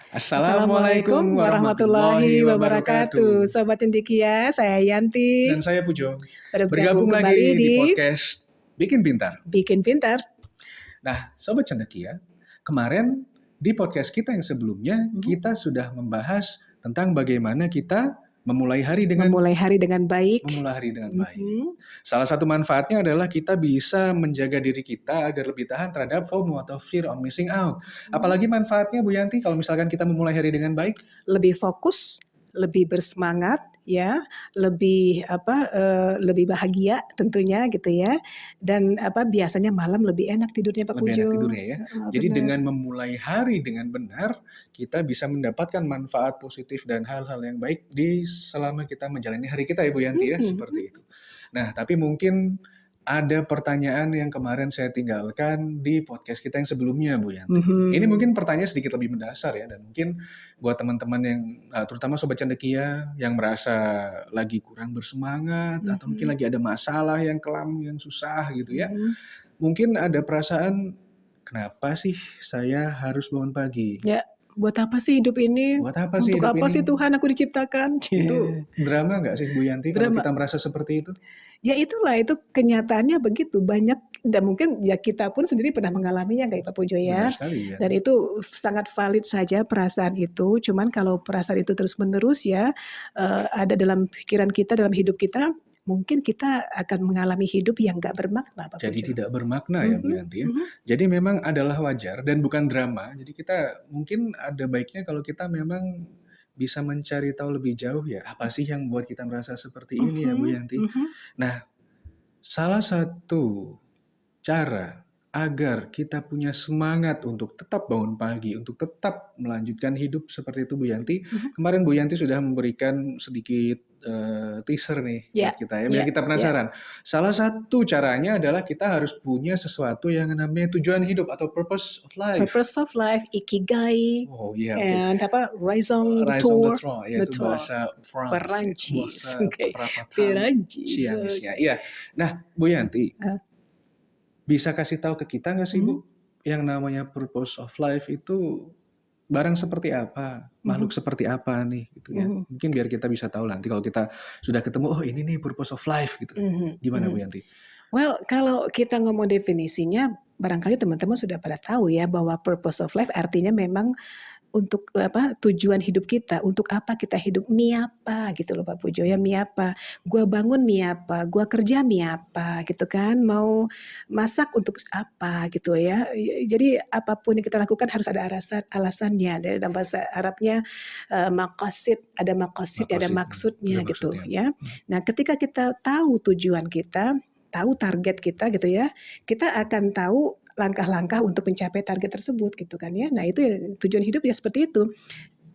Assalamualaikum warahmatullahi wabarakatuh. Sobat Cendekia, saya Dan Yanti. saya Pujo. Bergabung Bergabung kembali lagi di di podcast Bikin Pintar. Bikin Pintar. Nah, Sobat Cendekia, kemarin di podcast kita yang sebelumnya kita sudah membahas tentang bagaimana kita memulai hari dengan baik. baik. Salah satu manfaatnya adalah kita bisa menjaga diri kita agar lebih tahan terhadap FOMO atau fear of missing out. Apalagi manfaatnya Bu Yanti kalau misalkan kita memulai hari dengan baik? Lebih fokus, lebih bersemangat, ya, lebih bahagia tentunya gitu ya. Dan biasanya malam lebih enak tidurnya Pak Lebih Pujo. enak tidurnya ya. Jadi Benar. dengan memulai hari dengan benar, kita bisa mendapatkan manfaat positif dan hal-hal yang baik selama kita menjalani hari kita ya Bu Yanti ya, seperti itu. Nah, tapi mungkin ada pertanyaan yang kemarin saya tinggalkan di podcast kita yang sebelumnya Bu Yanti. Ini mungkin pertanyaan sedikit lebih mendasar ya, dan mungkin buat teman-teman yang terutama Sobat Cendekia yang merasa lagi kurang bersemangat atau mungkin lagi ada masalah yang kelam, yang susah gitu ya. Mungkin ada perasaan, kenapa sih saya harus bangun pagi? Ya, buat apa sih hidup ini? Buat apa sih Untuk hidup apa ini? sih Tuhan aku diciptakan? Itu drama nggak sih Bu Yanti kalau Drama. kita merasa seperti itu? Ya itulah, itu kenyataannya begitu. Banyak dan mungkin ya kita pun sendiri pernah mengalaminya kayak Pak Pujo ya. Benar sekali ya. Dan itu sangat valid saja perasaan itu. Cuman kalau perasaan itu terus-menerus ya ada dalam pikiran kita, dalam hidup kita, mungkin kita akan mengalami hidup yang nggak bermakna Pak Jadi Pujo. tidak bermakna ya Bu Yanti ya. Jadi memang adalah wajar dan bukan drama. Jadi kita mungkin ada baiknya kalau kita memang bisa mencari tahu lebih jauh ya, apa sih yang membuat kita merasa seperti ini ya Bu Yanti. Nah, salah satu cara agar kita punya semangat untuk tetap bangun pagi, untuk tetap melanjutkan hidup seperti itu Bu Yanti. Kemarin Bu Yanti sudah memberikan sedikit teaser nih buat kita ya, biar kita penasaran. Salah satu caranya adalah kita harus punya sesuatu yang namanya tujuan hidup atau purpose of life. Purpose of life, ikigai, Oh iya, and Rise on the Rise on the Tour. Throne, yaitu bahasa Perancis. perapatan Perancis. Ciamisnya. Iya. Nah, Bu Yanti, bisa kasih tahu ke kita nggak sih Bu, yang namanya purpose of life itu barang seperti apa, makhluk seperti apa nih gitu ya. Mungkin biar kita bisa tahu nanti kalau kita sudah ketemu, oh ini nih purpose of life gitu. Gimana Bu Yanti? Well, kalau kita ngomong definisinya, barangkali teman-teman sudah pada tahu ya bahwa purpose of life artinya memang untuk tujuan hidup kita, untuk apa kita hidup, mi apa gitu loh Pak Pujo ya, mi apa, gua bangun mi apa, gua kerja mi apa gitu kan, mau masak untuk apa gitu ya. Jadi apapun yang kita lakukan harus ada alasannya. Dari dalam bahasa Arabnya maqasid, ada maqasid, ada maksudnya gitu ya. Nah, ketika kita tahu tujuan kita, tahu target kita gitu ya, kita akan tahu langkah-langkah untuk mencapai target tersebut gitu kan ya. Nah itu ya, tujuan hidup ya seperti itu.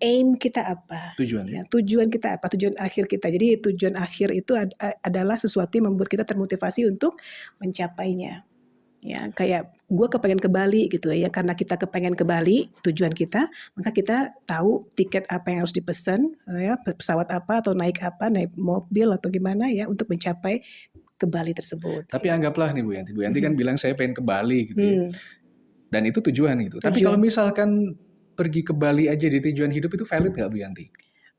Aim kita apa? Tujuan ya? Tujuan kita apa? Tujuan akhir kita. Jadi tujuan akhir itu adalah sesuatu yang membuat kita termotivasi untuk mencapainya. Ya kayak gue kepengen ke Bali gitu ya, karena kita kepengen ke Bali tujuan kita, maka kita tahu tiket apa yang harus dipesan ya, pesawat apa atau naik mobil atau gimana ya untuk mencapai ke Bali tersebut. Tapi anggaplah nih Bu Yanti kan bilang saya pengen ke Bali gitu ya. Dan itu tujuan gitu. Tapi kalau misalkan pergi ke Bali aja di tujuan hidup itu valid nggak Bu Yanti?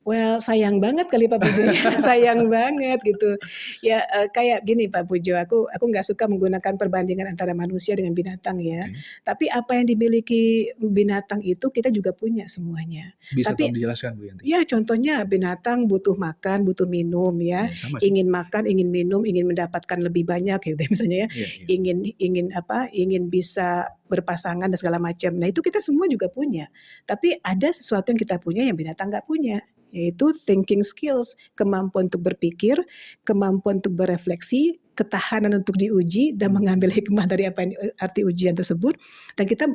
Well, sayang banget kali Pak Pujo ya, sayang banget gitu. Ya kayak gini Pak Pujo, aku nggak suka menggunakan perbandingan antara manusia dengan binatang ya. Tapi apa yang dimiliki binatang itu kita juga punya semuanya. Bisa Tapi dijelaskan Bu Yanti? Ya contohnya binatang butuh makan, butuh minum ya. Ingin makan, ingin minum, ingin mendapatkan lebih banyak gitu misalnya ya. Ingin bisa berpasangan dan segala macam. Nah itu kita semua juga punya. Tapi ada sesuatu yang kita punya yang binatang nggak punya, yaitu thinking skills, kemampuan untuk berpikir, kemampuan untuk berefleksi, ketahanan untuk diuji dan mengambil hikmah dari apa yang arti ujian tersebut. Dan kita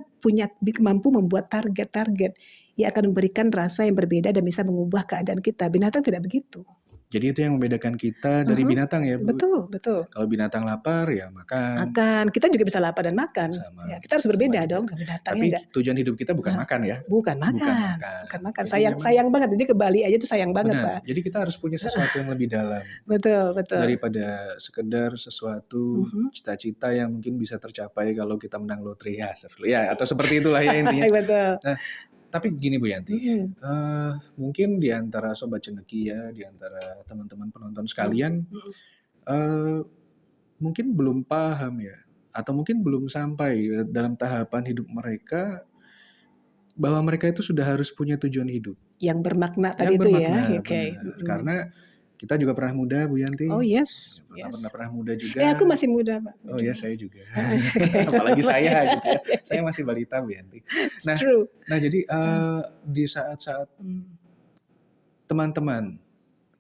mampu membuat target-target yang akan memberikan rasa yang berbeda dan bisa mengubah keadaan kita. Binatang tidak begitu. Jadi itu yang membedakan kita dari binatang ya Bu? Betul. Kalau binatang lapar ya makan. Kita juga bisa lapar dan makan. Ya, kita harus berbeda dong ke binatangnya. Tapi tujuan hidup kita bukan makan ya? Bukan makan. Sayang banget. Jadi ke Bali aja tuh sayang banget Pak. Jadi kita harus punya sesuatu yang lebih dalam. Betul. Daripada sekedar sesuatu cita-cita yang mungkin bisa tercapai kalau kita menang lotre ya atau seperti itulah ya intinya. Betul. Nah, Tapi gini Bu Yanti, Mhm, mungkin di antara sobat cendekia, di antara teman-teman penonton mhm, sekalian, mhm. eee, mungkin belum paham ya, atau mungkin belum sampai dalam tahapan hidup mereka, bahwa mereka itu sudah harus punya tujuan hidup Yang bermakna tadi yang itu ya, bermakna, oke, benar. mhm. Karena kita juga pernah muda Bu Oh Yanti, yes, pernah pernah yes. pernah muda Aku juga. masih muda Pak Oh ya, Pujo. saya juga. Heeh, oke, Apalagi saya gitu ya, oke. saya masih balita Bu Yanti. It's Nah true. nah jadi, Heeh, di saat-saat mmm, teman-teman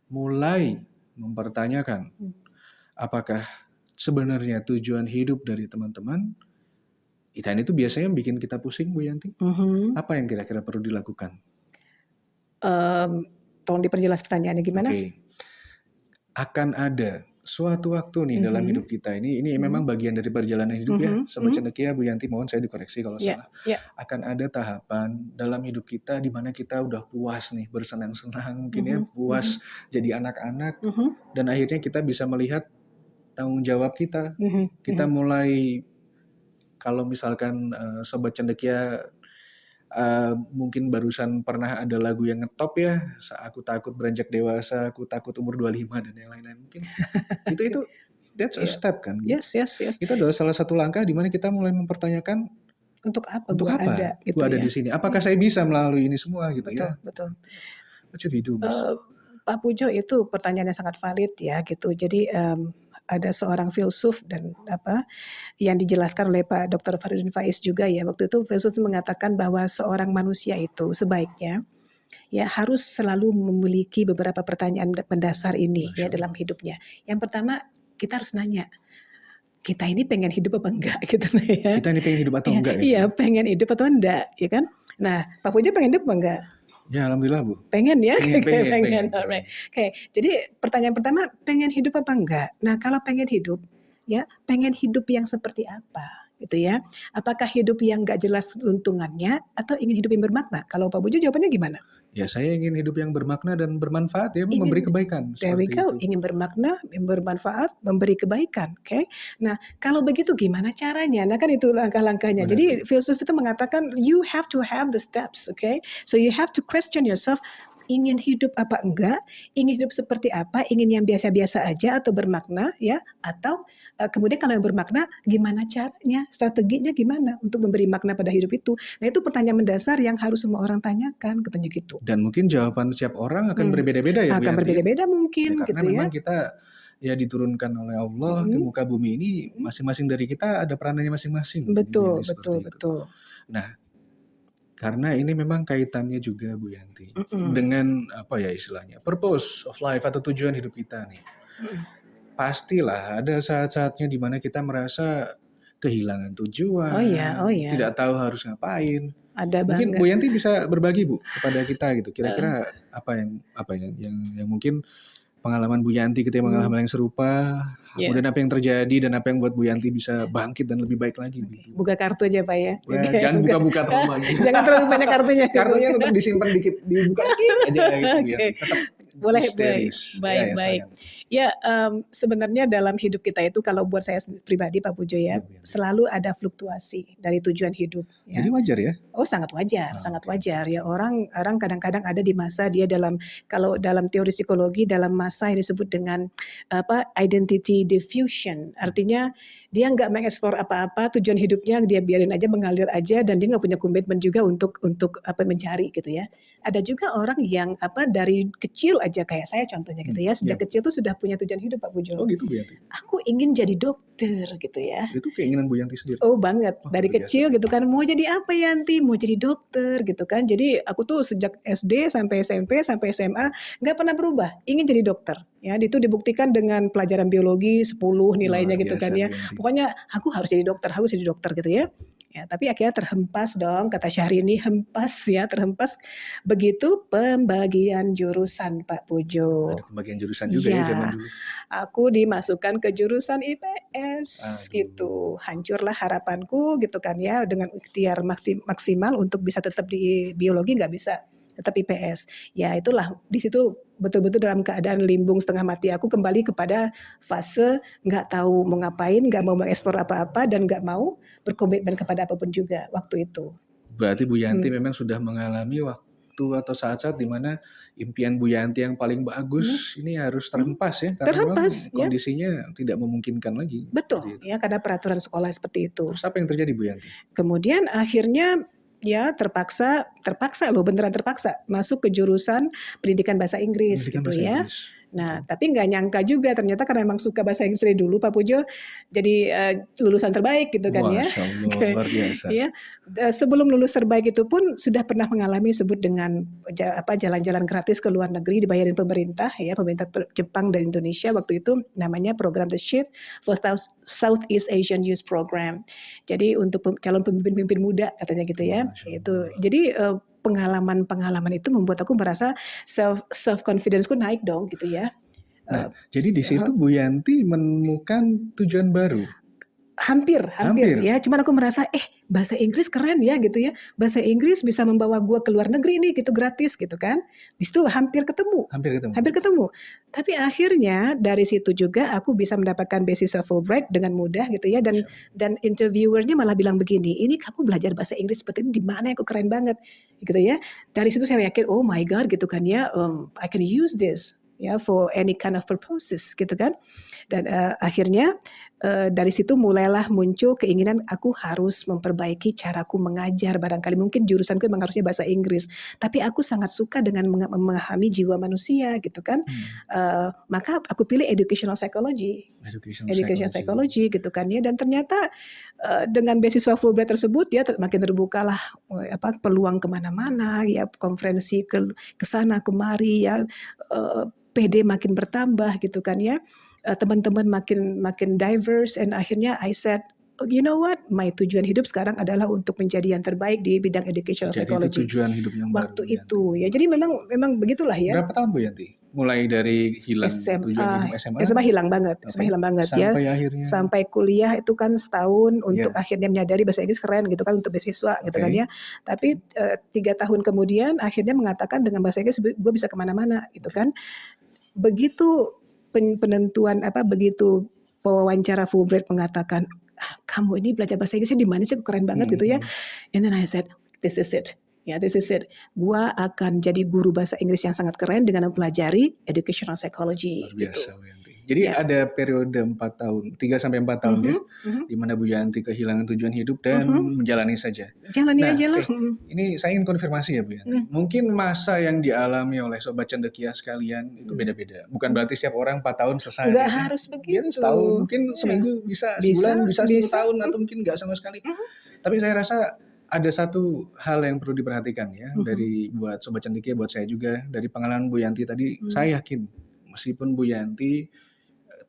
mulai mempertanyakan mhm, apakah sebenarnya tujuan hidup dari teman-teman, dan itu biasanya bikin kita pusing Bu Yanti. mhm. Apa yang kira-kira perlu dilakukan? Mmm, Tolong diperjelas pertanyaannya gimana? Oke, akan ada suatu waktu nih dalam Mhm, hidup kita ini memang mhm, bagian dari perjalanan hidup ya, mhm, Sobat mhm. Cendekia, Bu Yanti, mohon saya dikoreksi kalau Iya, salah. iya, Akan ada tahapan dalam hidup kita di mana kita udah puas nih bersenang-senang mungkin ya, mhm, puas mhm, jadi anak-anak mhm, dan akhirnya kita bisa melihat tanggung jawab kita. mhm, Kita mhm. mulai kalau misalkan, Sobat Cendekia, mungkin barusan pernah ada lagu yang ngetop ya, Aku Takut Beranjak Dewasa, Aku Takut Umur 25 dan yang lain-lain. Mungkin itu that's a Iya. step kan gitu. Yes, yes, yes. Itu adalah salah satu langkah di mana kita mulai mempertanyakan, Untuk apa "Untuk gua apa ada gitu gua ada ya? di sini? Apakah Iya, saya bisa melalui ini semua?" Gitu betul, ya. betul. What should we do, Mas? Eee, Pak Pujo itu pertanyaan yang sangat valid ya gitu. Jadi, ada seorang filsuf dan apa, yang dijelaskan oleh Pak Dr. Fahrudin Faiz juga ya, waktu itu filsuf mengatakan bahwa seorang manusia itu sebaiknya ya harus selalu memiliki beberapa pertanyaan mendasar ini ya Masya dalam Allah. hidupnya. Yang pertama, kita harus nanya, "Kita ini pengen hidup apa enggak?" Gitu loh ya. Kita ini pengen hidup atau Iya enggak gitu iya, ya? pengen hidup atau enggak, ya kan? Nah, Pak Pujo pengen hidup apa enggak? Ya alhamdulillah, Bu. Pengen ya? Pengen Oke, pengen pengen, pengen pengen. alright. Oke, jadi pertanyaan pertama, pengen hidup apa enggak? Nah, kalau pengen hidup, ya pengen hidup yang seperti apa? Gitu ya. Apakah hidup yang nggak jelas keuntungannya atau ingin hidup yang bermakna? Kalau Pak Pujo jawabannya gimana? Ya saya ingin hidup yang bermakna dan bermanfaat ya, memberi Ingin kebaikan, there we seperti go, itu. ingin bermakna, yang bermanfaat, memberi kebaikan, oke. Nah, kalau begitu gimana caranya? Nah, kan itu langkah-langkahnya. Benar, Jadi Bu. filsuf itu mengatakan you have to have the steps, okay? So you have to question yourself, ingin hidup apa enggak, ingin hidup seperti apa, ingin yang biasa-biasa aja atau bermakna ya, atau kemudian kalau yang bermakna gimana caranya, strateginya gimana untuk memberi makna pada hidup itu. Nah, itu pertanyaan mendasar yang harus semua orang tanyakan, katanya gitu. Dan mungkin jawaban setiap orang akan Hmm, berbeda-beda ya Bu akan Yanti ya? berbeda-beda Ya mungkin karena gitu ya. memang kita ya diturunkan oleh Allah ke Mhm, muka bumi ini, mhm. masing-masing dari kita ada perannya masing-masing, jadi Bu Betul, Yanti betul, seperti itu. betul. Nah, karena ini memang kaitannya juga Bu Yanti, Mhm, dengan apa ya istilahnya, purpose of life atau tujuan hidup kita nih. mhm. Pastilah ada saat-saatnya di mana kita merasa kehilangan Oh tujuan, ya, tidak tahu harus ngapain. ada Mungkin banget. Bu Yanti bisa berbagi Bu kepada kita gitu, Heeh, kira-kira apa yang mungkin pengalaman Bu Yanti ketika mmm, mengalami hal yang serupa, iya, kemudian apa yang terjadi dan apa yang buat Bu Yanti bisa bangkit dan lebih baik lagi oke. begitu. Buka kartu aja, Pak, ya. Ya Oke, jangan buka buka-buka terlalu banyak. jangan terlalu banyak kartunya gitu. Kartunya tetap disimpan dikit, dibuka dikit aja gitu Bu Oke, Yanti, tetap boleh boleh. misterius. Ya Baik ya baik. silakan. Ya, sebenarnya dalam hidup kita itu kalau buat saya pribadi Pak Pujo ya, Iya Bu Yanti. selalu ada fluktuasi dari tujuan hidup Jadi ya. wajar ya? Oh sangat wajar Ah, sangat oke oke wajar oke. ya orang orang kadang-kadang ada di masa dia dalam kalau dalam teori psikologi dalam masa yang disebut dengan apa identity diffusion Hmm. artinya dia nggak mengeksplor apa-apa tujuan hidupnya dia biarin aja mengalir aja dan dia nggak punya komitmen juga untuk apa mencari gitu ya. Ada juga orang yang apa dari kecil aja kayak saya contohnya gitu ya Iya sejak Bu. kecil tuh sudah punya tujuan hidup Pak Oh Pujo. gitu Bu Yanti? Aku ingin jadi dokter gitu ya. Itu keinginan Bu Yanti sendiri? Oh banget, Wah dari luar biasa. kecil gitu kan, "Mau jadi apa Yanti?" "Mau jadi dokter," gitu kan. Jadi aku tuh sejak SD sampai SMP, sampai SMA, nggak pernah berubah, ingin jadi dokter, ya. Itu dibuktikan dengan pelajaran biologi 10 Luar nilainya gitu kan biasa Bu ya. Yanti. Pokoknya aku harus jadi dokter aku harus jadi dokter gitu ya. Ya, tapi akhirnya terhempas dong, kata Syahrini, hempas ya, terhempas begitu pembagian jurusan Pak Ada Pujo. pembagian jurusan juga ya zaman Iya. dulu? Aku dimasukkan ke jurusan IPS Aduh. gitu. Hancurlah harapanku gitu kan ya dengan ikhtiar maksimal untuk bisa tetap di biologi nggak bisa, tetap IPS. Ya itulah di situ betul-betul dalam keadaan limbung setengah mati aku kembali kepada fase nggak tahu mau ngapain, nggak mau mengeksplor apa-apa dan nggak mau berkomitmen kepada apapun juga waktu itu. Berarti Bu Yanti Hmm. memang sudah mengalami waktu atau saat-saat di mana impian Bu Yanti yang paling Hmm. bagus ini harus Hmm. terhempas ya, karena memang Terhempas ya, kondisinya tidak memungkinkan lagi, betul seperti itu. ya, karena peraturan sekolah seperti itu. Terus apa yang terjadi Bu Yanti? Kemudian akhirnya ya terpaksa loh, beneran terpaksa masuk ke jurusan pendidikan bahasa Inggris Pendidikan gitu bahasa ya. Inggris. Nah, tapi nggak nyangka juga ternyata karena emang suka bahasa Inggris dari dulu Pak Pujo, jadi lulusan terbaik gitu kan ya. Masya Allah, Oke, luar biasa. ya. Sebelum lulus terbaik itu pun sudah pernah mengalami sebut dengan jalan-jalan gratis ke luar negeri dibayarin pemerintah ya, pemerintah Jepang dan Indonesia waktu itu, namanya program The Shift for Southeast Asian Youth Program. Jadi untuk calon pemimpin-pemimpin muda katanya gitu ya. Masya Itu. Allah. Jadi pengalaman-pengalaman itu membuat aku merasa self confidence-ku naik dong gitu ya. Nah, jadi di situ Bu Yanti menemukan tujuan baru. Hampir ya. Cuman aku merasa bahasa Inggris keren ya gitu ya. Bahasa Inggris bisa membawa gua ke luar negeri nih gitu gratis gitu kan. Di situ hampir ketemu. Tapi akhirnya dari situ juga aku bisa mendapatkan beasiswa Fulbright dengan mudah gitu ya, dan interviewernya malah bilang begini, "Ini kamu belajar bahasa Inggris seperti ini di mana ya, kok keren banget." Gitu ya. Dari situ saya yakin, oh my god gitu kan ya, I can use this ya for any kind of purposes gitu kan. Dan akhirnya dari situ mulailah muncul keinginan aku harus memperbaiki caraku mengajar. Barangkali mungkin jurusanku memang harusnya bahasa Inggris, tapi aku sangat suka dengan memahami jiwa manusia gitu kan. Maka aku pilih educational psychology gitu kan ya. Dan ternyata dengan beasiswa Fulbright tersebut ya makin terbukalah peluang kemana-mana ya, konferensi ke sana kemari ya, PD makin bertambah gitu kan ya. Teman-teman makin diverse, and akhirnya I said, oh, you know what, my tujuan hidup sekarang adalah untuk menjadi yang terbaik di bidang educational psychology. Jadi itu tujuan hidup yang waktu baru, itu ya, jadi memang begitulah ya. Berapa tahun Bu Yanti? Mulai dari hilang tujuan hidup SMA hilang banget, ya. Sampai akhirnya Sampai kuliah itu kan setahun untuk akhirnya menyadari bahasa Inggris keren gitu kan untuk beasiswa gitu kan ya. Tapi 3 tahun kemudian akhirnya mengatakan dengan bahasa Inggris gue bisa kemana-mana gitu kan. Begitu penentuan begitu pewawancara Fulbright mengatakan, kamu ini belajar bahasa Inggrisnya di mana sih, keren banget gitu ya. And then I said, this is it. Gua akan jadi guru bahasa Inggris yang sangat keren dengan mempelajari educational psychology. Luar biasa, Bu Yanti. Jadi ada periode 4 tahun, 3-4 tahun ya, di mana Bu Yanti kehilangan tujuan hidup dan menjalani saja. Jalani aja lah. Ini saya ingin konfirmasi ya Bu Yanti. Mungkin masa yang dialami oleh Sobat Cendekia sekalian itu beda-beda. Bukan berarti setiap orang 4 tahun selesai. Nggak harus begitu. Setahun, mungkin seminggu bisa, sebulan bisa 10 tahun, atau mungkin nggak sama sekali. Tapi saya rasa ada satu hal yang perlu diperhatikan ya, dari buat Sobat Cendekia, buat saya juga, dari pengalaman Bu Yanti tadi, saya yakin meskipun Bu Yanti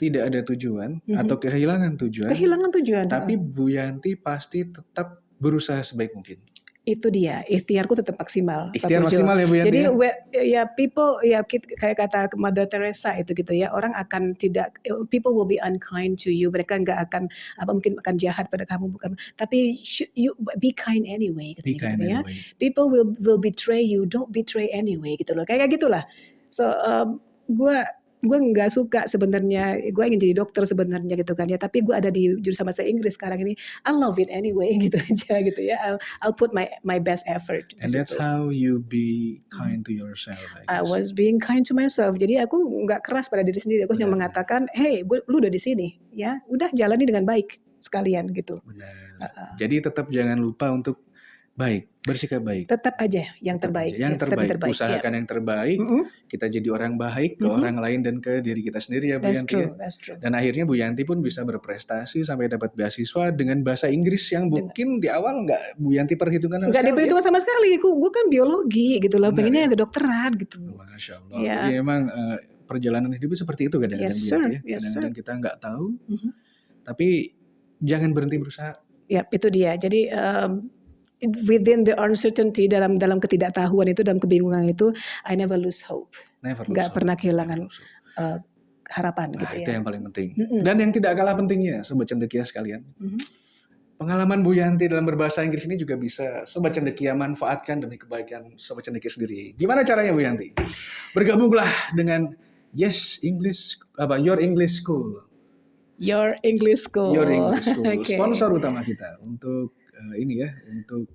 tidak ada tujuan atau kehilangan tujuan, tapi Bu Yanti pasti tetap berusaha sebaik mungkin. Itu dia, ikhtiarku tetap maksimal. Ikhtiar maksimal ya Bu Yanti. Jadi people ya, kayak kata Mother Teresa itu gitu ya, orang akan people will be unkind to you, mereka nggak akan mungkin akan jahat pada kamu, bukan, tapi you be kind anyway gitu ya. People will betray you, don't betray anyway gitu loh, kayak gitulah. So gue nggak suka sebenarnya, gue ingin jadi dokter sebenarnya gitu kan ya, tapi gue ada di jurusan bahasa Inggris sekarang ini, I love it anyway gitu aja gitu ya. I'll put my best effort. And that's how you be kind to yourself. I was being kind to myself. Jadi aku nggak keras pada diri sendiri. Aku hanya mengatakan, hey, lu udah di sini, ya, udah jalani dengan baik sekalian gitu. Benar. Jadi tetap jangan lupa untuk baik, bersikap baik. Tetap aja yang terbaik. Yang terbaik. Usahakan yang terbaik. Kita jadi orang baik ke orang lain dan ke diri kita sendiri ya Bu Yanti. That's true. Dan akhirnya Bu Yanti pun bisa berprestasi sampai dapat beasiswa dengan bahasa Inggris yang mungkin di awal nggak Bu Yanti perhitungkan sama sekali. Nggak diperhitungkan sama sekali. Gue kan biologi gitu loh, pengennya yang kedokteran gitu. Masya Allah. Jadi emang perjalanan hidup seperti itu kadang-kadang Bu Yanti ya. Kadang-kadang kita nggak tahu, tapi jangan berhenti berusaha. Ya, itu dia. Jadi within the uncertainty, dalam ketidaktahuan itu, dalam kebingungan itu, I never lose hope. Nggak pernah kehilangan harapan gitu ya. Itu yang paling penting. Dan yang tidak kalah pentingnya, Sobat Cendekia sekalian, pengalaman Bu Yanti dalam berbahasa Inggris ini juga bisa Sobat Cendekia manfaatkan demi kebaikan Sobat Cendekia sendiri. Gimana caranya Bu Yanti? Bergabunglah dengan Your English School. Your English Your School. English School, Oke. sponsor utama kita untuk ini ya, untuk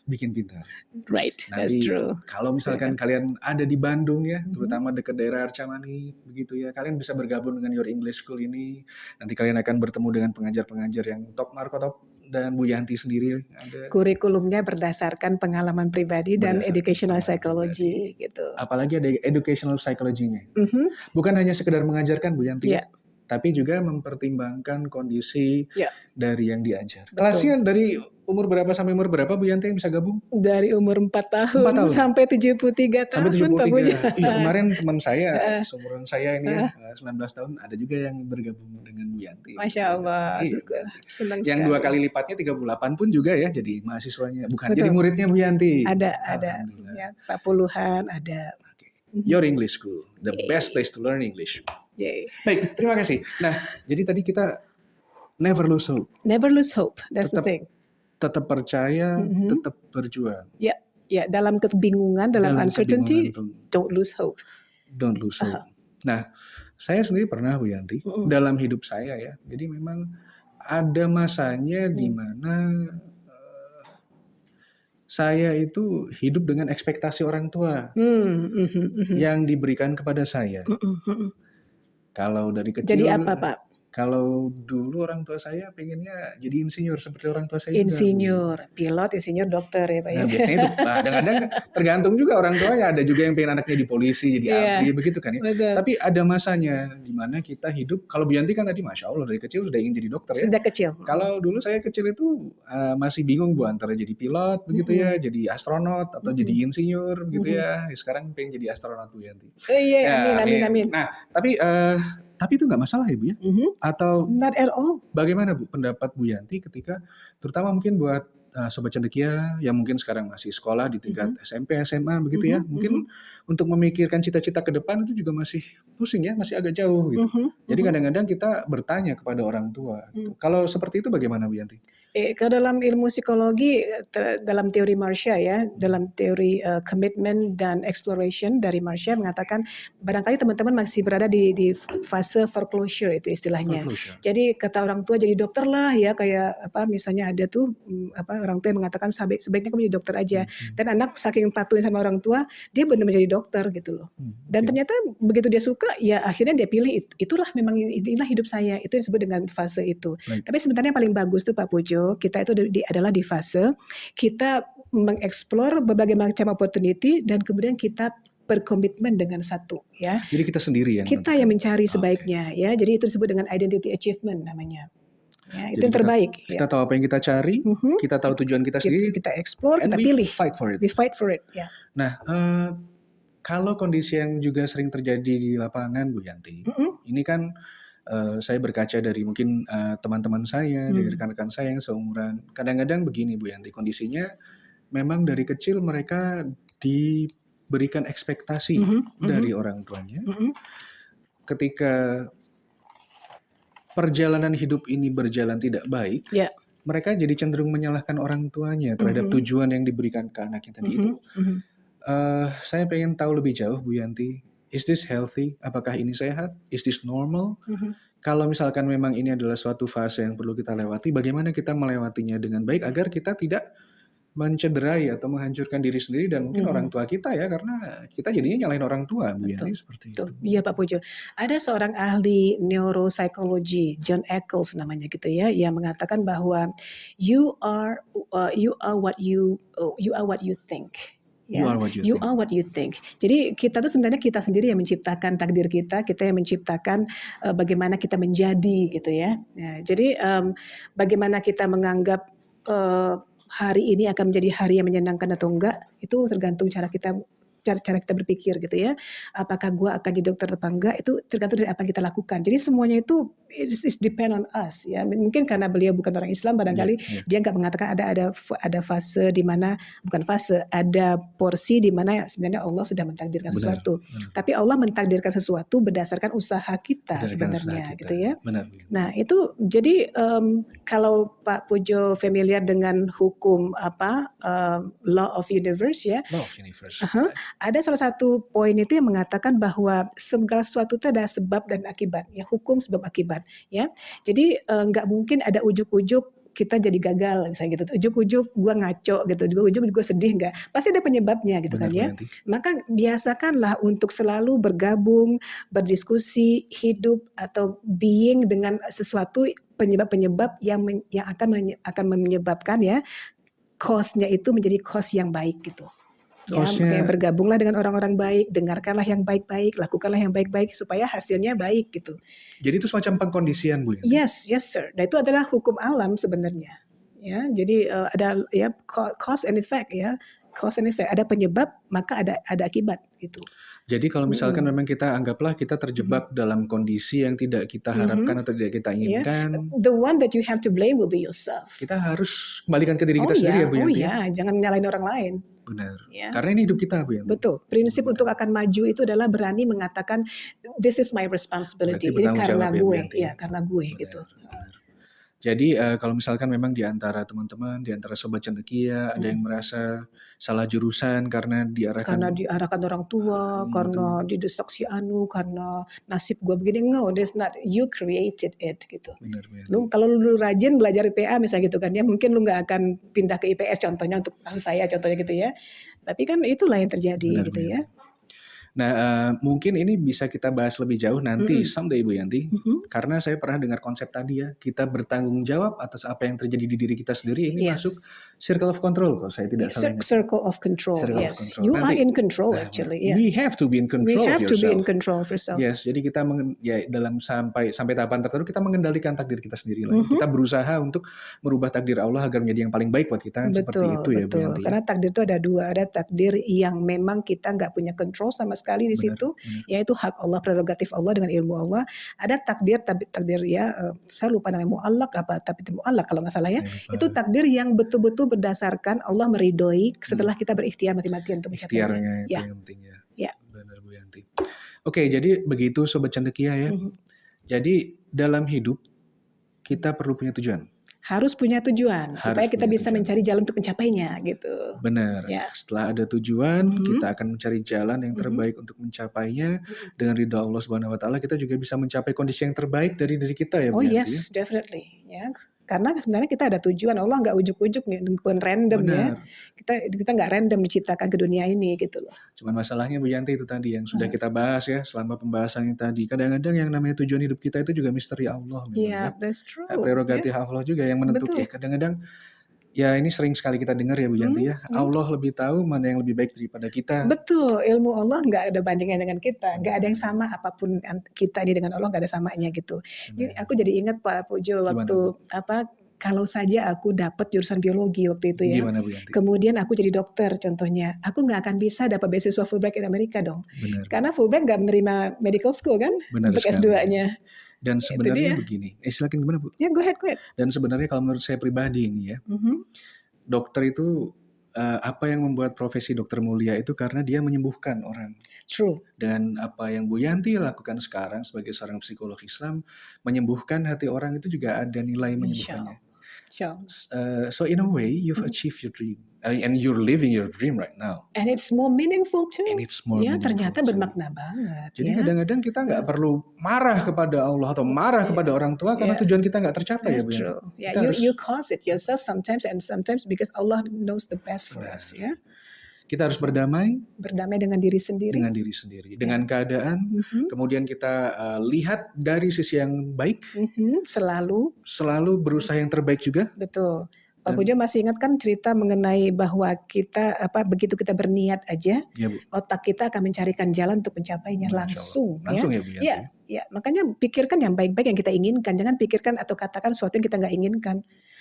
bikin pintar. Right, that's Nanti true. kalau misalkan Silakan. kalian ada di Bandung ya, Mhm. terutama dekat daerah Arcamani begitu ya, kalian bisa bergabung dengan Your English School ini. Nanti kalian akan bertemu dengan pengajar-pengajar yang top markotop, dan Bu Yanti sendiri ada. Kurikulumnya berdasarkan pengalaman pribadi dan Berdasarkan educational pengalaman psychology gitu. Apalagi ada educational psychology-nya. Mhm. Bukan hanya sekedar mengajarkan Bu Yanti, Iya. tapi juga mempertimbangkan kondisi Iya. dari yang diajar. Betul. Kelasnya dari umur berapa sampai umur berapa Bu Yanti yang bisa gabung? Dari umur 4 tahun, 4 tahun? sampai 73 Sampai tahun Pak Pujo. 73. Iya, kemarin teman saya, Heeh. seumuran saya ini ya, Heeh. 19 tahun, ada juga yang bergabung dengan Bu Yanti. Masya Allah, Iya, syukur. Senang yang sekali. 2 kali lipatnya 38 pun juga ya jadi mahasiswanya, bukan jadi Betul. muridnya Bu Yanti. Ada Alhamdulillah. ya, 40-an ada. Oke. Mhm. Your English School, the Yeay. best place to learn English. Yay. Baik, terima kasih. Nah, jadi tadi kita never lose hope, Never lose hope, that's the tetap thing. tetap percaya, Mhm. tetap berjuang. Ya, dalam kebingungan, dalam uncertainty, kebingungan, don't lose hope. don't lose hope. Nah, saya sendiri pernah Bu Yanti, Mhm. dalam hidup saya ya, jadi memang ada masanya di mana saya itu hidup dengan ekspektasi orang tua yang diberikan kepada saya. Kalau dari kecil, Jadi apa Pak? kalau dulu orang tua saya pengennya jadi insinyur seperti orang tua saya juga, Bu. Insinyur, pilot, insinyur, dokter ya Pak ya. Nah, biasanya itu kadang-kadang tergantung juga orang tuanya, ada juga yang pengen anaknya di polisi, jadi Iya, abri, begitu kan ya. betul. Tapi ada masanya di mana kita hidup, kalau Bu Yanti kan tadi Masya Allah dari kecil sudah ingin jadi dokter ya. Sejak kecil. Kalau dulu saya kecil itu masih bingung Bu antara jadi pilot begitu ya, jadi astronot atau jadi insinyur begitu ya. Sekarang pengen jadi astronot Bu Yanti. Iya, Ya, amin. Nah, tapi itu nggak masalah ya Bu ya? Atau Not at all. bagaimana Bu pendapat Bu Yanti ketika terutama mungkin buat Sobat Cendekia yang mungkin sekarang masih sekolah di tingkat SMP, SMA begitu ya. Mungkin untuk memikirkan cita-cita ke depan itu juga masih pusing ya, masih agak jauh gitu. Jadi kadang-kadang kita bertanya kepada orang tua gitu. Kalau seperti itu bagaimana Bu Yanti? Kalau dalam ilmu psikologi, dalam teori Marcia ya, dalam teori commitment dan exploration dari Marcia mengatakan barangkali teman-teman masih berada di fase foreclosure itu istilahnya. Foreclosure. Jadi kata orang tua jadi dokter lah ya, kayak apa misalnya ada tuh orang tua yang mengatakan sebaiknya kamu jadi dokter aja. Dan anak saking patuhin sama orang tua, dia benar menjadi dokter gitu loh. Dan ternyata begitu dia suka, ya akhirnya dia pilih itulah memang inilah hidup saya. Itu disebut dengan fase itu. Baik. Tapi sebenarnya yang paling bagus tuh Pak Pujo, kita itu adalah di fase kita mengeksplor berbagai macam opportunity dan kemudian kita berkomitmen dengan satu ya. Jadi kita sendiri yang Kita yang mencari sebaiknya ya. Jadi itu disebut dengan identity achievement namanya. Ya, itu Jadi yang terbaik. Kita tahu apa yang kita cari, kita tahu tujuan kita sendiri, Kita explore, and kita we pilih. fight for it. We fight for it ya. Nah, kalau kondisi yang juga sering terjadi di lapangan Bu Yanti, ini kan saya berkaca dari mungkin teman-teman saya, dari rekan-rekan saya yang seumuran. Kadang-kadang begini Bu Yanti, kondisinya memang dari kecil mereka diberikan ekspektasi dari orang tuanya. Ketika perjalanan hidup ini berjalan tidak baik, Ya. mereka jadi cenderung menyalahkan orang tuanya terhadap tujuan yang diberikan ke anaknya tadi itu. Saya pengen tahu lebih jauh Bu Yanti, is this healthy? Apakah ini sehat? Is this normal? Kalau misalkan memang ini adalah suatu fase yang perlu kita lewati, bagaimana kita melewatinya dengan baik agar kita tidak mencederai atau menghancurkan diri sendiri dan mungkin orang tua kita ya, karena kita jadinya nyalahin orang tua Bu Yanti seperti itu. Iya Pak Pujo. Ada seorang ahli neuropsikologi, John Eccles namanya gitu ya, yang mengatakan bahwa you are what you think. Ya. You are what you think. Jadi kita tuh sebenarnya kita sendiri yang menciptakan takdir kita yang menciptakan bagaimana kita menjadi gitu ya. Jadi bagaimana kita menganggap hari ini akan menjadi hari yang menyenangkan atau enggak, itu tergantung cara kita berpikir gitu ya. Apakah gua akan jadi dokter atau enggak, itu tergantung dari apa yang kita lakukan. Jadi semuanya itu is depend on us ya. Mungkin karena beliau bukan orang Islam barangkali dia nggak mengatakan ada fase di mana, bukan fase, ada porsi di mana sebenarnya Allah sudah mentakdirkan sesuatu. Tapi Allah mentakdirkan sesuatu berdasarkan usaha kita sebenarnya gitu ya. Nah, itu jadi kalau Pak Pujo familiar dengan hukum law of universe ya. Law of universe. Ada salah satu poin itu yang mengatakan bahwa segala sesuatu itu ada sebab dan akibat, ya, hukum sebab akibat. Tuhan, ya. Jadi nggak mungkin ada ujuk-ujuk kita jadi gagal misalnya gitu, ujuk-ujuk gue ngaco gitu, ujuk-ujuk gue sedih, nggak, pasti ada penyebabnya gitu kan Benar Bu ya. Yanti. Maka biasakanlah untuk selalu bergabung, berdiskusi, hidup atau being dengan sesuatu penyebab-penyebab yang akan menyebabkan ya cause-nya itu menjadi cause yang baik gitu. Ya, makanya Cost-nya, bergabunglah dengan orang-orang baik, dengarkanlah yang baik-baik, lakukanlah yang baik-baik supaya hasilnya baik gitu. jadi itu semacam pengkondisian Bu Yanti. Yes, yes sir. Nah itu adalah hukum alam sebenarnya. Ya, jadi ada ya cause and effect ya, cause and effect. Ada penyebab maka ada akibat gitu. Jadi kalau misalkan Mm-mm. memang kita anggaplah kita Mhm. terjebak dalam kondisi yang tidak kita harapkan Mhm. atau tidak kita Ya, inginkan, the one that you have to blame will be yourself. kita harus kembalikan ke diri Oh kita sendiri ya ya, Bu oh Yanti ya. ya, jangan nyalain orang lain. Benar. Ya. Karena ini hidup kita Bu Yanti. Betul. Prinsip Bukan. untuk akan maju itu adalah berani mengatakan this is my responsibility. Berarti Ini bertanggung karena jawab ya Bu gue, Yanti ya ya. karena gue Benar, gitu. benar. Jadi kalau misalkan memang di antara teman-teman, di antara sobat cendekia ada yang merasa salah jurusan karena Karena diarahkan diarahkan orang tua, karena didesak si anu, karena nasib gue begini. No, that's not, you created it gitu. benar Bu Yanti. Kalau lu rajin belajar IPA misalnya gitu kan ya, mungkin lu nggak akan pindah ke IPS contohnya, untuk kasus saya contohnya gitu ya. Tapi kan itulah yang terjadi Benar, gitu Bu ya. Yanti. Nah, mungkin ini bisa kita bahas lebih jauh nanti someday Bu Yanti. Karena saya pernah dengar konsep tadi ya, kita bertanggung jawab atas apa yang terjadi di diri kita sendiri. Ini masuk circle of control kalau saya tidak salah ingat. Circle of control. Circle of Yes, control. you are Nanti, in control actually. Yeah. we have to be in We control of have to be in yourself. control of yourself. Yes, jadi kita ya dalam sampai tahapan tertentu kita mengendalikan takdir kita sendiri lah. Kita berusaha untuk merubah takdir Allah agar menjadi yang paling baik buat kita. Seperti itu ya Bu Betul. Yanti. Karena takdir itu ada dua. Ada takdir yang memang kita nggak punya kontrol sama sekali di situ, yaitu hak Allah, prerogatif Allah dengan ilmu Allah. Ada takdir ya, saya lupa namanya, mu'allaq apa, tapi itu mu'allaq kalau nggak salah ya. Itu takdir yang betul-betul berdasarkan Allah meridhoi setelah kita berikhtiar mati-matian untuk mencapainya. Ikhtiarnya itu Ya. yang penting ya. Ya. Benar Bu Yanti. Oke, jadi begitu sobat cendekia ya. Jadi dalam hidup kita perlu punya tujuan. Harus punya tujuan supaya kita punya bisa tujuan. mencari jalan untuk mencapainya gitu. Benar. Ya. Setelah ada tujuan, kita akan mencari jalan yang terbaik untuk mencapainya. Dengan ridha Allah Subhanahu wa taala, kita juga bisa mencapai kondisi yang terbaik dari diri kita ya Bu Oh Yanti ya. yes, definitely. Ya, karena sebenarnya kita ada tujuan. Allah nggak ujuk-ujuk, bukan random ya. Benar. Kita nggak random diciptakan ke dunia ini gitu loh. Cuman masalahnya Bu Yanti itu tadi yang sudah kita bahas ya selama pembahasan yang tadi. Kadang-kadang yang namanya tujuan hidup kita itu juga misteri Allah memang Iya, ya. that's true. Prerogatif Allah juga yang menentukan. Betul. Kadang-kadang ya ini sering sekali kita dengar ya Bu Yanti ya. Allah lebih tahu mana yang lebih baik daripada kita. Betul, ilmu Allah nggak ada bandingnya dengan kita, nggak ada yang sama apapun kita ini dengan Allah, nggak ada samanya gitu. Jadi aku jadi ingat Pak Pujo waktu kalau saja aku dapat jurusan biologi waktu itu ya. Gimana Bu Yanti? Kemudian aku jadi dokter contohnya, aku nggak akan bisa dapat beasiswa Fulbright di Amerika dong. Benar. Karena Fulbright nggak menerima medical school kan, Benar untuk sekali. S2-nya. Dan sebenarnya begini, silakan gimana Bu? Ya, go ahead. Dan sebenarnya kalau menurut saya pribadi ini ya, dokter itu apa yang membuat profesi dokter mulia itu karena dia menyembuhkan orang. True. Dan apa yang Bu Yanti lakukan sekarang sebagai seorang psikolog Islam, menyembuhkan hati orang itu juga ada nilai menyembuhkannya. So in a way, you've achieved your dream, and you're living your dream right now. And it's more meaningful too. And it's more meaningful ternyata too. bermakna banget. Jadi kadang-kadang kita nggak perlu marah kepada Allah atau marah kepada orang tua karena tujuan kita nggak tercapai ya Bu. That's true. Yeah, Kita harus, you cause it yourself sometimes, and sometimes because Allah knows the best for us. Ya, kita harus berdamai dengan diri sendiri. Dengan keadaan. Kemudian kita lihat dari sisi yang baik. Selalu berusaha yang terbaik juga. Betul. Pak Pujo masih ingat kan cerita mengenai bahwa kita begitu kita berniat aja, Ya, Bu. otak kita akan mencarikan jalan untuk mencapainya langsung. Langsung ya Bu Yanti. Ya, makanya pikirkan yang baik-baik yang kita inginkan, jangan pikirkan atau katakan sesuatu yang kita nggak inginkan.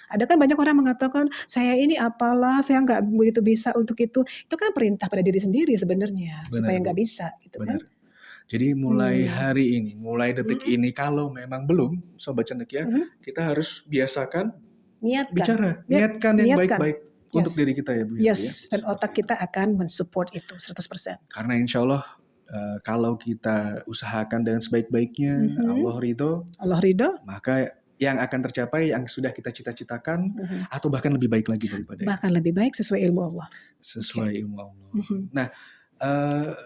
Ada kan banyak orang mengatakan saya ini apalah, saya nggak begitu bisa untuk itu. Itu kan perintah pada diri sendiri sebenarnya, supaya nggak bisa, gitu kan? Jadi mulai hari ini, mulai detik ini, kalau memang belum, sobat cendekia, kita harus biasakan niatkan yang baik-baik untuk diri kita ya Bu. Yes, dan otak kita akan mensupport itu 100%. Karena insya Allah kalau kita usahakan dengan sebaik-baiknya, Allah ridho, maka yang akan tercapai yang sudah kita cita-citakan atau bahkan lebih baik lagi daripada bahkan lebih baik sesuai ilmu Allah. Ilmu Allah. Nah,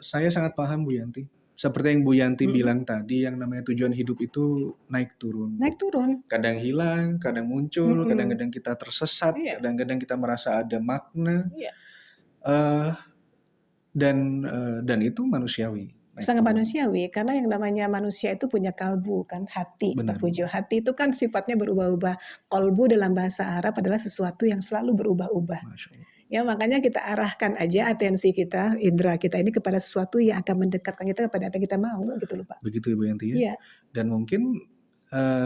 saya sangat paham Bu Yanti seperti yang Bu Yanti Mhm. bilang tadi, yang namanya tujuan hidup itu naik turun. Naik turun. Kadang hilang, kadang muncul, Mhm. kadang-kadang kita tersesat, Iya, kadang-kadang kita merasa ada makna, iya. eee, dan itu manusiawi, naik Sangat turun. manusiawi karena yang namanya manusia itu punya kalbu kan, hati, Pak Benar, Bu. Pujo. Hati itu kan sifatnya berubah-ubah. Qalbu dalam bahasa Arab adalah sesuatu yang selalu berubah-ubah. Masya Allah. Ya makanya kita arahkan aja atensi kita, indera kita ini kepada sesuatu yang akan mendekatkan kita kepada apa yang kita mau gitu loh, Pak. Begitu Ibu Yanti ya. Iya. Dan mungkin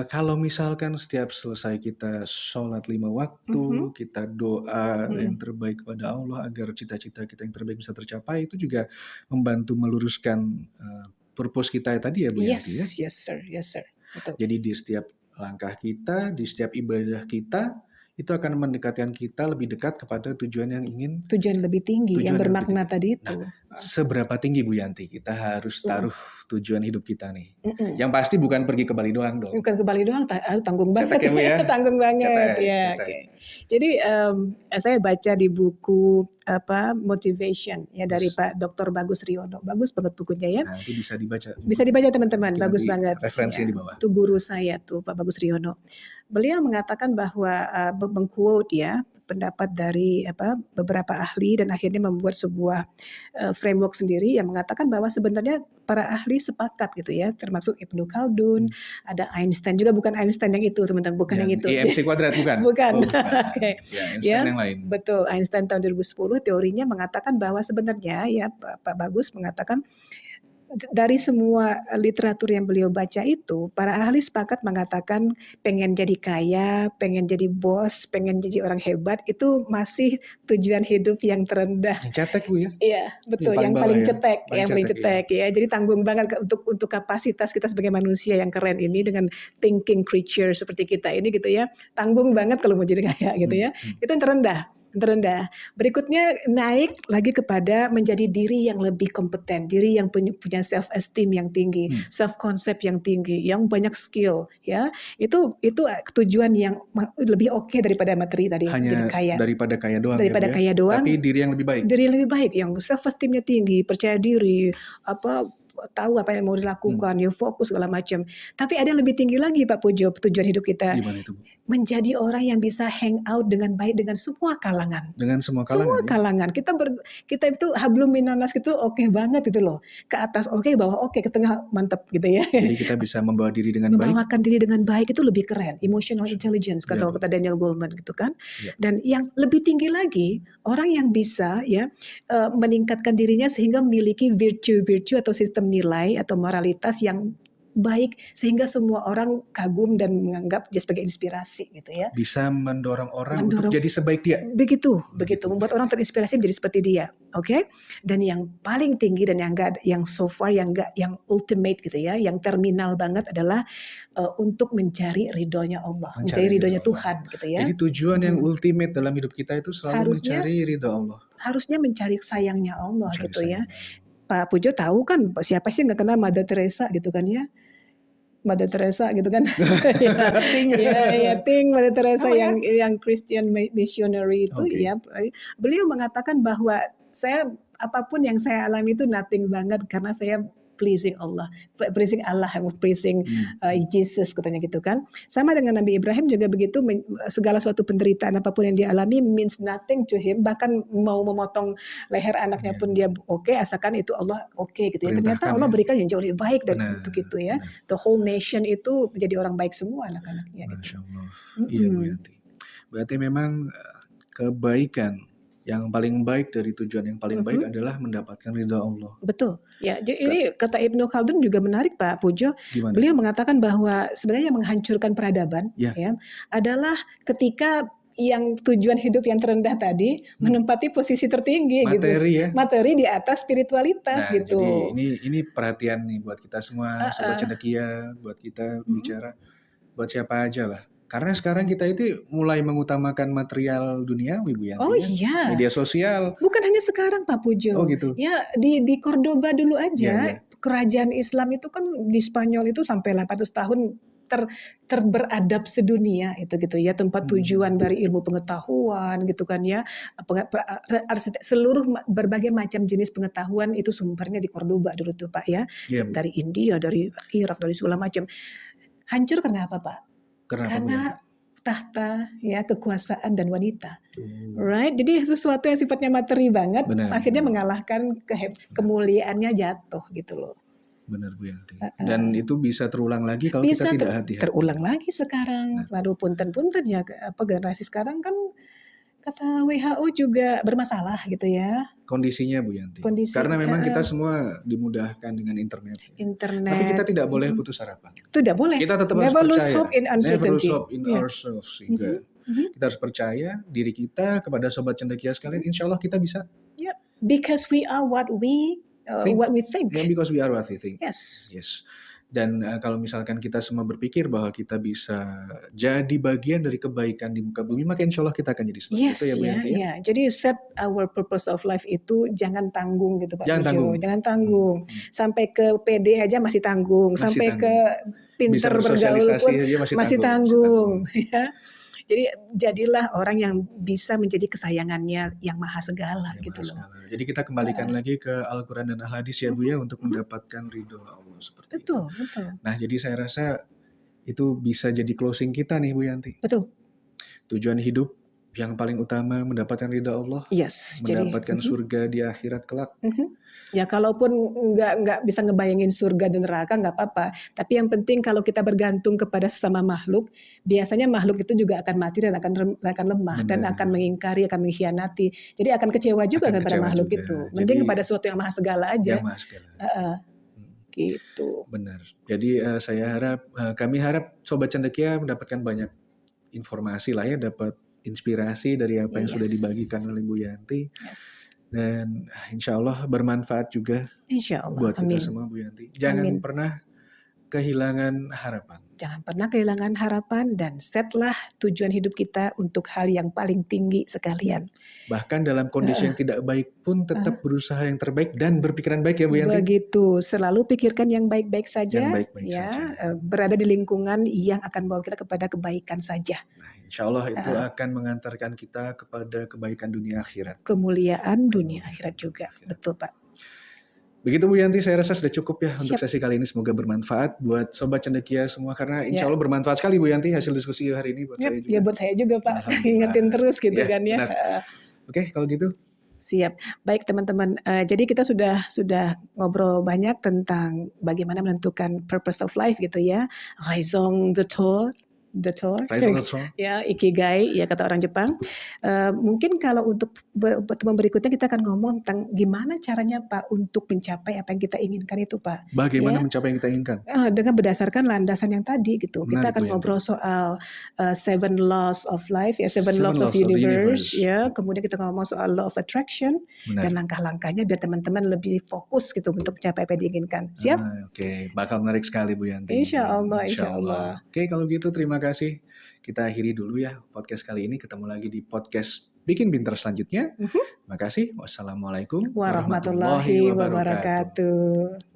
kalau misalkan setiap selesai kita sholat 5 waktu, Mhm. kita doa yang Mhm. terbaik kepada Allah agar cita-cita kita yang terbaik bisa tercapai, itu juga membantu meluruskan purpose kita tadi ya Bu Yanti ya. Yes, yes sir, betul. Jadi di setiap langkah kita, di setiap ibadah kita, itu akan mendekatkan kita lebih dekat kepada tujuan yang ingin Tujuan lebih tinggi yang tujuan yang lebih bermakna tinggi. tadi Nah, itu. seberapa tinggi Bu Yanti kita harus Mhm. taruh tujuan hidup kita nih? Mhm. Yang pasti bukan pergi ke Bali doang dong. Bukan ke Bali doang, tanggung Cetek banget ya Bu ya? tanggung banget, Cetek, ya cetek. oke. Jadi, saya baca di buku, Motivation ya dari Yes. Pak Dr. Bagus Riono, bagus banget bukunya ya. Nah, itu bisa dibaca. Bisa dibaca teman-teman, Mungkin bagus nanti banget, referensinya ya. di bawah. Itu guru saya tuh, Pak Bagus Riono. Beliau mengatakan bahwa, meng-quote ya, pendapat dari beberapa ahli dan akhirnya membuat sebuah, framework sendiri yang mengatakan bahwa sebenarnya para ahli sepakat gitu ya, termasuk Ibnu Khaldun, ada Einstein juga, bukan Einstein yang itu teman-teman, bukan yang itu. IMC kuadrat bukan? Bukan, Oh, bukan. oke. Ya, Ya, Einstein yang lain. betul, Einstein tahun 2010 teorinya mengatakan bahwa sebenarnya ya Pak Bagus mengatakan dari semua literatur yang beliau baca itu, para ahli sepakat mengatakan pengen jadi kaya, pengen jadi bos, pengen jadi orang hebat, itu masih tujuan hidup yang terendah. Yang cetek Bu ya? Iya, betul, paling yang bawah paling ya? cetek, Paling yang paling cetek, cetek ya. Jadi tanggung banget untuk kapasitas kita sebagai manusia yang keren ini dengan thinking creature seperti kita ini gitu ya. Tanggung banget kalau mau jadi kaya gitu ya. Itu yang terendah. Berikutnya naik lagi kepada menjadi diri yang lebih kompeten, diri yang punya self esteem yang tinggi, self concept yang tinggi, yang banyak skill ya. Itu tujuan yang lebih oke daripada materi tadi, jadi Hanya kaya. daripada kaya doang Daripada ya Bu kaya ya? doang, Tapi diri yang lebih baik. diri yang lebih baik, yang self esteem-nya tinggi, percaya diri, tahu apa yang mau dilakukan, ya fokus segala macam. Tapi ada yang lebih tinggi lagi Pak Pujo, tujuan hidup kita. Gimana itu Bu? Menjadi orang yang bisa hang out dengan baik dengan semua kalangan. Dengan semua Semua kalangan ya? kalangan. Kita itu hablum minanas itu oke banget gitu loh. Ke atas oke, bawah oke, ke tengah mantep gitu ya. Jadi kita bisa membawa diri dengan baik. Membawakan diri dengan baik itu lebih keren. Emotional intelligence Iya, Bu. kata Daniel Goleman gitu kan. Iya. Dan yang lebih tinggi lagi, orang yang bisa ya meningkatkan dirinya sehingga memiliki virtue atau sistem nilai atau moralitas yang baik sehingga semua orang kagum dan menganggap dia sebagai inspirasi gitu ya. Bisa mendorong orang untuk jadi sebaik dia. Begitu, membuat orang terinspirasi menjadi seperti dia, oke? Dan yang paling tinggi dan yang so far yang ultimate gitu ya, yang terminal banget adalah untuk mencari ridhonya Allah, mencari ridhonya Tuhan gitu ya. Jadi tujuan yang ultimate dalam hidup kita itu selalu mencari ridho Allah. Harusnya mencari sayangnya Allah gitu ya. Pak Pujo tahu kan siapa sih nggak kenal Mother Teresa gitu kan ya? Mother Teresa gitu kan. Ting Mother Teresa yang Christian missionary itu ya. Beliau mengatakan bahwa apapun yang saya alami itu nothing banget karena saya pleasing Allah, pleasing Jesus katanya gitu kan. Sama dengan Nabi Ibrahim juga begitu, segala suatu penderitaan apapun yang dia alami means nothing to him, bahkan mau memotong leher anaknya pun dia oke, asalkan itu Allah oke gitu ya. Ternyata Allah berikan yang jauh lebih baik dari untuk itu ya. The whole nation itu menjadi orang baik semua anak-anaknya gitu. Masya Allah. Iya Bu Yanti. Berarti memang kebaikan yang paling baik dari tujuan yang paling baik adalah mendapatkan ridha Allah. Betul. Ya, jadi ini kata Ibnu Khaldun juga menarik Pak Pujo. Gimana? Beliau mengatakan bahwa sebenarnya yang menghancurkan peradaban ya adalah ketika yang tujuan hidup yang terendah tadi menempati posisi tertinggi materi gitu. Materi di atas spiritualitas gitu. Jadi ini perhatian nih buat kita semua, sobat cendekia, buat kita bicara, buat siapa aja lah. Karena sekarang kita itu mulai mengutamakan material duniawi Bu Yanti. Oh iya. Media sosial. Bukan hanya sekarang Pak Pujo. Oh gitu. Ya di Cordoba dulu aja. Kerajaan Islam itu kan di Spanyol itu sampai 800 tahun terberadab sedunia itu gitu ya, tempat tujuan dari ilmu pengetahuan gitu kan ya, seluruh berbagai macam jenis pengetahuan itu sumbernya di Cordoba dulu tuh Pak ya, Iya, Bu. dari India, dari Irak, dari segala macam. Hancur karena apa Pak? Kenapa, Bu Karena Yanti? tahta ya, kekuasaan dan wanita. Oh, Right? Jadi sesuatu yang sifatnya materi banget benar, akhirnya benar. mengalahkan kemuliaannya jatuh gitu loh. Benar, Bu Yanti. Dan itu bisa terulang lagi kalau Bisa kita tidak hati-hati. terulang lagi sekarang. Benar. Waduh, punten-punten ya generasi sekarang kan kata WHO juga bermasalah gitu ya. Kondisinya, Bu Yanti. Kondisi Karena memang kita semua dimudahkan dengan internet. Tapi internet. kita tidak boleh putus harapan. Tidak boleh. Kita tetap harus Never lose percaya. hope in Never lose uncertainty. hope in Yeah. ourselves. Sehingga kita harus percaya diri kita kepada Sobat Cendekia sekalian. Insya Allah kita bisa. Yeah. Because we are what we think. Yeah, because we are what we think. Yes. Yes. Dan kalau misalkan kita semua berpikir bahwa kita bisa jadi bagian dari kebaikan di muka bumi, maka insya Allah kita akan jadi seperti Yes, itu ya Bu Yanti ya. ya. Jadi set our purpose of life itu jangan tanggung gitu Pak Jangan Jojo. tanggung. Jangan tanggung. Sampai ke PD aja masih tanggung. Masih Sampai tanggung. ke Bisa pinter bergaul bersosialisasi pun aja masih tanggung. Ya. Jadi jadilah orang yang bisa menjadi kesayangannya yang maha segala Ya, gitu Mas, loh. Jadi kita kembalikan lagi ke Al-Quran dan Al-Hadis ya Bu ya untuk mendapatkan ridho Allah seperti itu. Betul, betul. Nah jadi saya rasa itu bisa jadi closing kita nih Bu Yanti. Betul. Tujuan hidup yang paling utama mendapatkan ridha Allah, Yes. mendapatkan surga di akhirat kelak. Ya kalaupun nggak bisa ngebayangin surga dan neraka nggak apa-apa. Tapi yang penting kalau kita bergantung kepada sesama makhluk, biasanya makhluk itu juga akan mati dan akan lemah dan Benar. akan mengingkari, akan mengkhianati. Jadi akan kecewa juga Akan kepada kecewa makhluk juga. itu. Jadi, Mending kepada sesuatu yang maha segala aja. Yang maha segala. Gitu. Benar. Jadi kami harap Sobat Cendekia mendapatkan banyak informasi lah ya, dapat inspirasi dari apa yang sudah dibagikan oleh Bu Yanti. Yes. Dan insya Allah bermanfaat juga Insya Allah. buat kita Amin. semua Bu Yanti. Jangan pernah kehilangan harapan. Jangan pernah kehilangan harapan dan setlah tujuan hidup kita untuk hal yang paling tinggi sekalian. Bahkan dalam kondisi yang tidak baik pun tetap berusaha yang terbaik dan berpikiran baik ya Bu Yanti. Begitu, selalu pikirkan yang baik-baik saja. Yang baik-baik saja. Berada di lingkungan yang akan membawa kita kepada kebaikan saja. Nah, insya Allah itu akan mengantarkan kita kepada kebaikan dunia akhirat. Kemuliaan dunia akhirat juga. Betul Pak. Begitu Bu Yanti, saya rasa sudah cukup ya untuk sesi kali ini. Semoga bermanfaat buat Sobat Cendekia semua. Karena insya Allah bermanfaat sekali Bu Yanti hasil diskusi hari ini buat saya juga. Ya buat saya juga Pak, ingetin terus gitu kan ya. Oke, kalau gitu. Siap. Baik teman-teman, jadi kita sudah ngobrol banyak tentang bagaimana menentukan purpose of life gitu ya. Raison d'être. Ya, ikigai ya kata orang Jepang. Mungkin kalau untuk pertemuan berikutnya kita akan ngomong tentang gimana caranya Pak untuk mencapai apa yang kita inginkan itu Pak. Bagaimana mencapai yang kita inginkan? Dengan berdasarkan landasan yang tadi gitu. Menarik, kita akan ngobrol soal seven laws of life ya, seven laws of universe ya. Kemudian kita ngomong soal law of attraction dan langkah-langkahnya biar teman-teman lebih fokus gitu untuk mencapai apa yang diinginkan. Siap? Oke, bakal menarik sekali Bu Yanti. Insya Allah. Oke, kalau gitu terima kasih. Kita akhiri dulu ya podcast kali ini. Ketemu lagi di podcast Bikin Pintar selanjutnya. Terima kasih. Wassalamualaikum warahmatullahi wabarakatuh.